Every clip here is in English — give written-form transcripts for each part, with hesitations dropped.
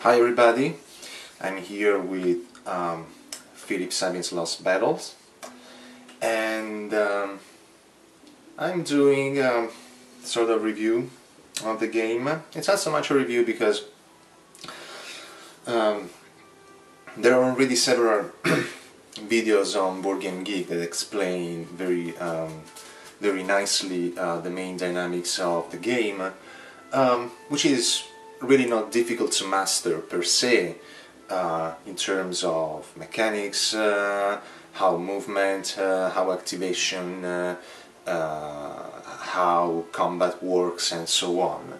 Hi everybody, I'm here with Philip Savin's Lost Battles, and I'm doing sort of review of the game. It's not so much a review because there are already several videos on Board Game Geek that explain very nicely the main dynamics of the game, which is really not difficult to master per se, in terms of mechanics, how movement, how activation, how combat works, and so on.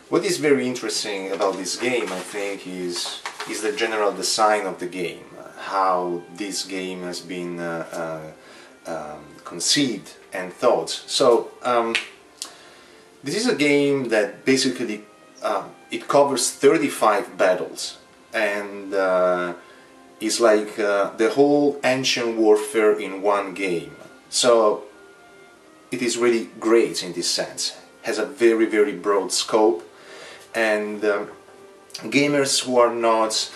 What is very interesting about this game, I think, is the general design of the game, how this game has been conceived and thought. So this is a game that basically it covers 35 battles, and is like the whole ancient warfare in one game. So it is really great in this sense. Has a very broad scope, and gamers who are not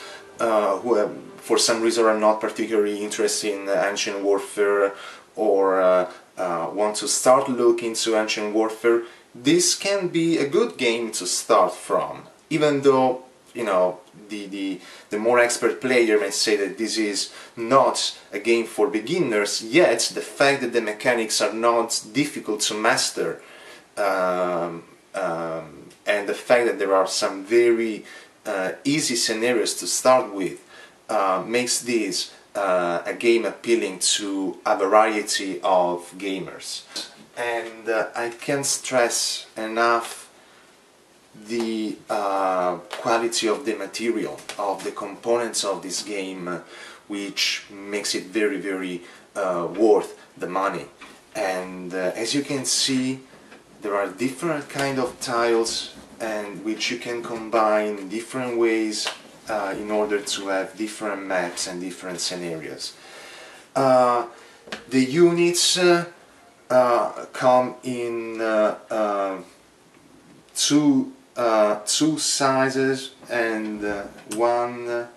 for some reason are not particularly interested in ancient warfare, or want to start looking into ancient warfare, this can be a good game to start from, even though, you know, the more expert player may say that this is not a game for beginners. Yet the fact that the mechanics are not difficult to master, and the fact that there are some very easy scenarios to start with, makes this a game appealing to a variety of gamers. And I can't stress enough the quality of the material, of the components of this game, which makes it very worth the money. And as you can see, there are different kind of tiles, and which you can combine in different ways in order to have different maps and different scenarios. The units come in two sizes, and 1,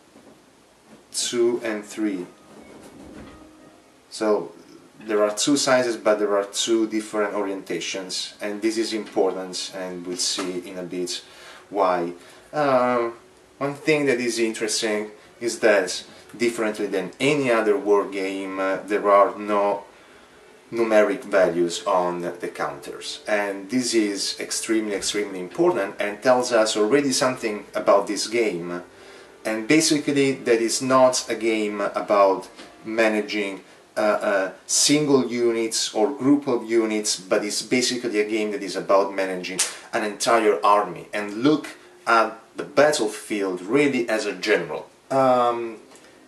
2 and 3. So there are 2 sizes, but there are 2 different orientations, and this is important, and we'll see in a bit why. One thing that is interesting is that, differently than any other war game, there are no numeric values on the counters, and this is extremely important and tells us already something about this game. And basically that is not a game about managing single units or group of units, but it's basically a game that is about managing an entire army and look at the battlefield really as a general.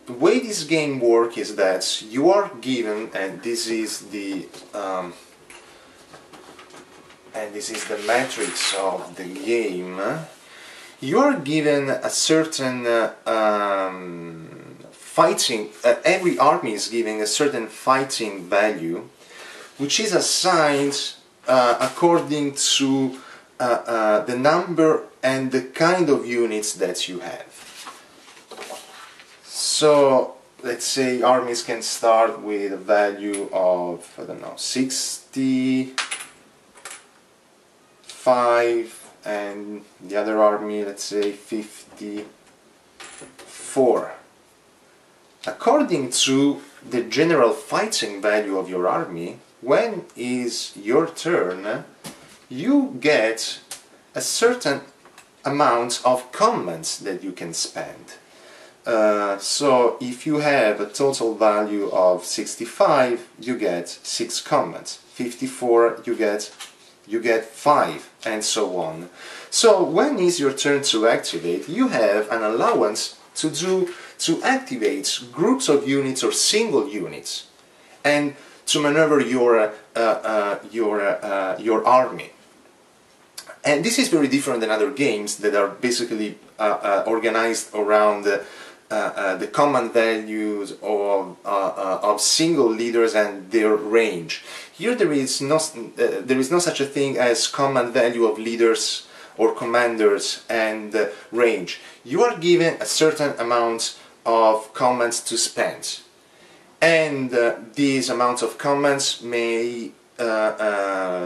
The way this game works is that you are given, and this is the matrix of the game. You are given a certain fighting. Every army is given a certain fighting value, which is assigned according to the number and the kind of units that you have. So let's say armies can start with a value of, I don't know, 65, and the other army, let's say 54. According to the general fighting value of your army, when is your turn, you get a certain amount of commands that you can spend. So if you have a total value of 65, you get 6 commands. 54, you get 5, and so on. So when is your turn to activate, you have an allowance to activate groups of units or single units, and to maneuver your army. And this is very different than other games that are basically organized around the command values of single leaders and their range. Here there is no such a thing as command value of leaders or commanders and range, you are given a certain amount of commands to spend. And these amounts of commands may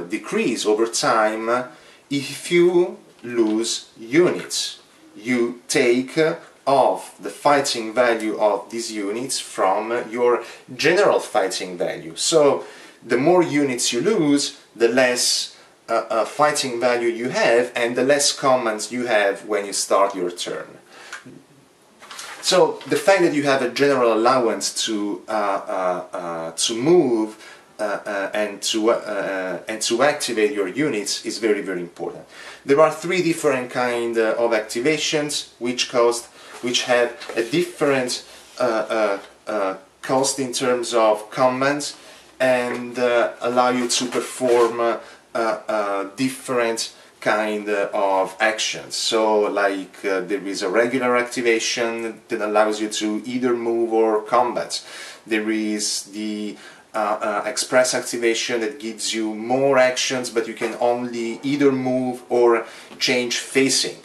decrease over time if you lose units. You take off the fighting value of these units from your general fighting value. So the more units you lose, the less fighting value you have, and the less commands you have when you start your turn. So the fact that you have a general allowance to move and to activate your units is very, very important. There are three different kinds of activations which have a different cost in terms of commands and allow you to perform different kind of actions. So like there is a regular activation that allows you to either move or combat. There is the express activation that gives you more actions, but you can only either move or change facing.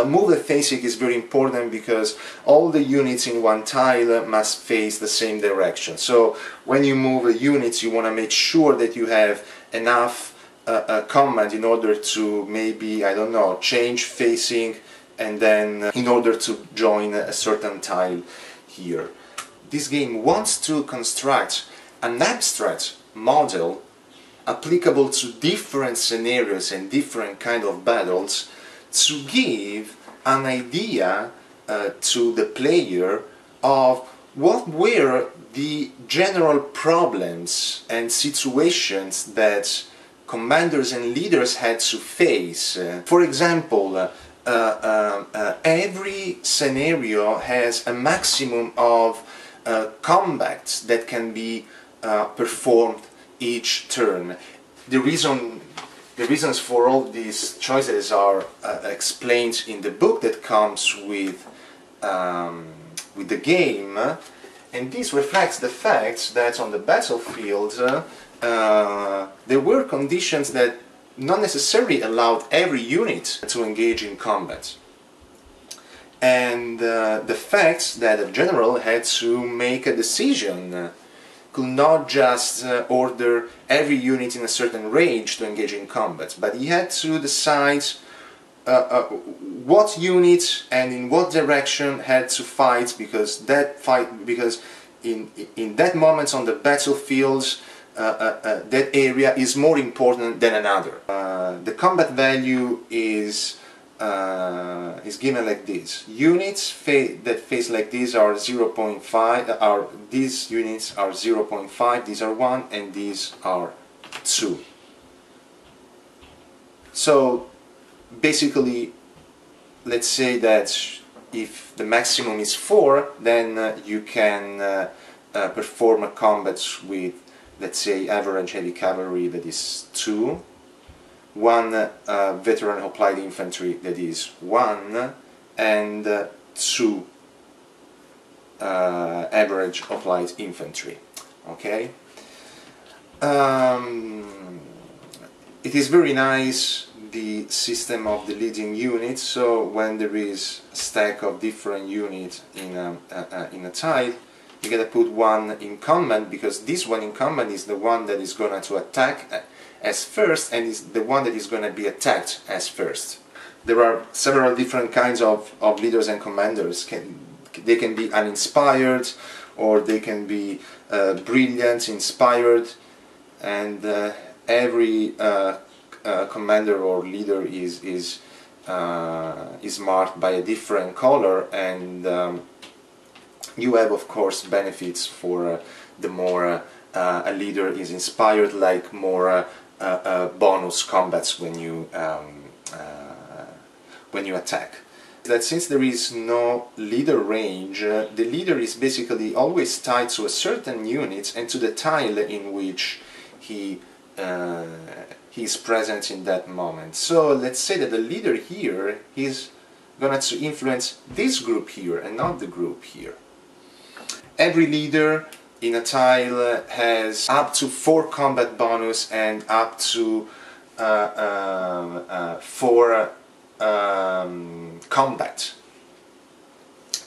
Move the facing is very important because all the units in one tile must face the same direction. So when you move the units, you want to make sure that you have enough command in order to maybe, I don't know, change facing, and then in order to join a certain tile here. This game wants to construct an abstract model applicable to different scenarios and different kind of battles to give an idea to the player of what were the general problems and situations that commanders and leaders had to face. For example, every scenario has a maximum of combats that can be performed each turn. The reasons for all these choices are explained in the book that comes with the game, and this reflects the fact that on the battlefield there were conditions that not necessarily allowed every unit to engage in combat. And the fact that a general had to make a decision, could not just order every unit in a certain range to engage in combat, but he had to decide what unit and in what direction had to fight, because in that moment on the battlefield that area is more important than another. The combat value is given like this. Units that face like this are 0.5, these units are 0.5, these are 1, and these are 2. So basically, let's say that if the maximum is 4, then you can perform a combat with, let's say, average heavy cavalry, that is 2, 1 veteran hoplite infantry, that is 1, and 2 average hoplite infantry. Okay? It is very nice, the system of the leading units. So when there is a stack of different units in a tile, you gotta put one in command, because this one in command is the one that is going to attack as first, and is the one that is going to be attacked as first. There are several different kinds of leaders and commanders. They can be uninspired, or they can be brilliant, inspired, and every commander or leader is marked by a different color, and you have, of course, benefits for the more a leader is inspired, like more bonus combats when you attack. That since there is no leader range, the leader is basically always tied to a certain unit and to the tile in which he is present in that moment. So let's say that the leader here is going to influence this group here and not the group here. Every leader in a tile has up to 4 combat bonus and up to for combat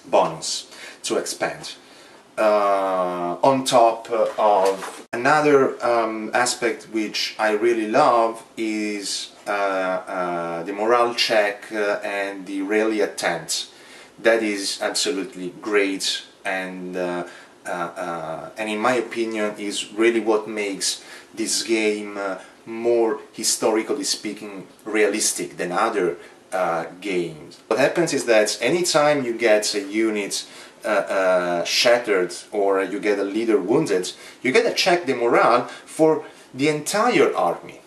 bonus to expand. On top of another aspect which I really love is the morale check and the rally attempt. That is absolutely great, and in my opinion is really what makes this game more, historically speaking, realistic than other games. What happens is that anytime you get a unit shattered or you get a leader wounded, you get to check the morale for the entire army.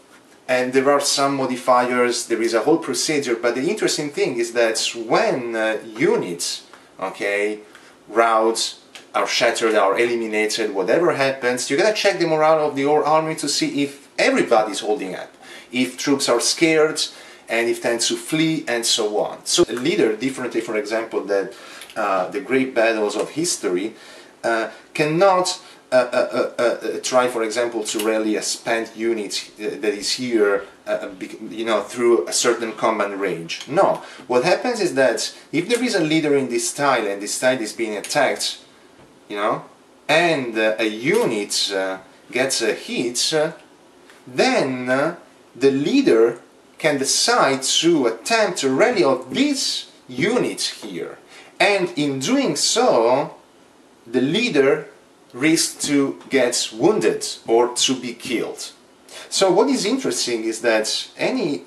And there are some modifiers, there is a whole procedure, but the interesting thing is that when units, okay, routes are shattered, are eliminated, whatever happens, you gotta check the morale of the whole army to see if everybody's holding up, if troops are scared, and if tend to flee, and so on. So a leader, differently, for example, that the great battles of history, cannot try, for example, to rally a spent unit that is here, you know, through a certain combat range. No, what happens is that if there is a leader in this tile and this tile is being attacked, you know, and a unit gets a hit, then the leader can decide to attempt a rally of this unit here, and in doing so, the leader risks to get wounded or to be killed. So what is interesting is that any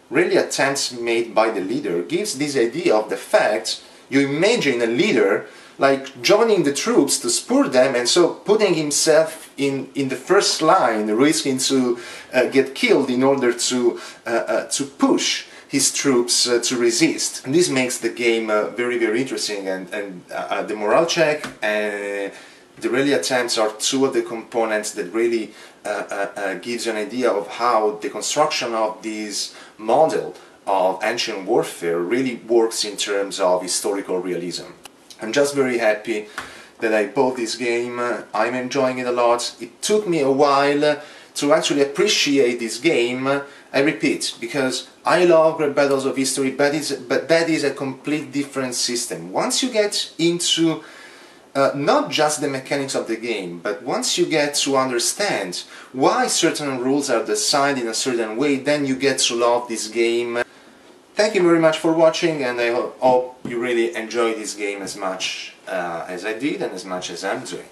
rally attempts made by the leader gives this idea of the fact you imagine a leader like joining the troops to spur them, and so putting himself in the first line, risking to get killed in order to push his troops to resist. And this makes the game very, very interesting, and the morale check and the rally attempts are two of the components that really gives you an idea of how the construction of this model of ancient warfare really works in terms of historical realism. I'm just very happy that I bought this game. I'm enjoying it a lot. It took me a while to actually appreciate this game. I repeat, because I love Great Battles of History, but that is a complete different system. Once you get into not just the mechanics of the game, but once you get to understand why certain rules are designed in a certain way, then you get to love this game. Thank you very much for watching, and I hope you really enjoyed this game as much as I did and as much as I'm doing.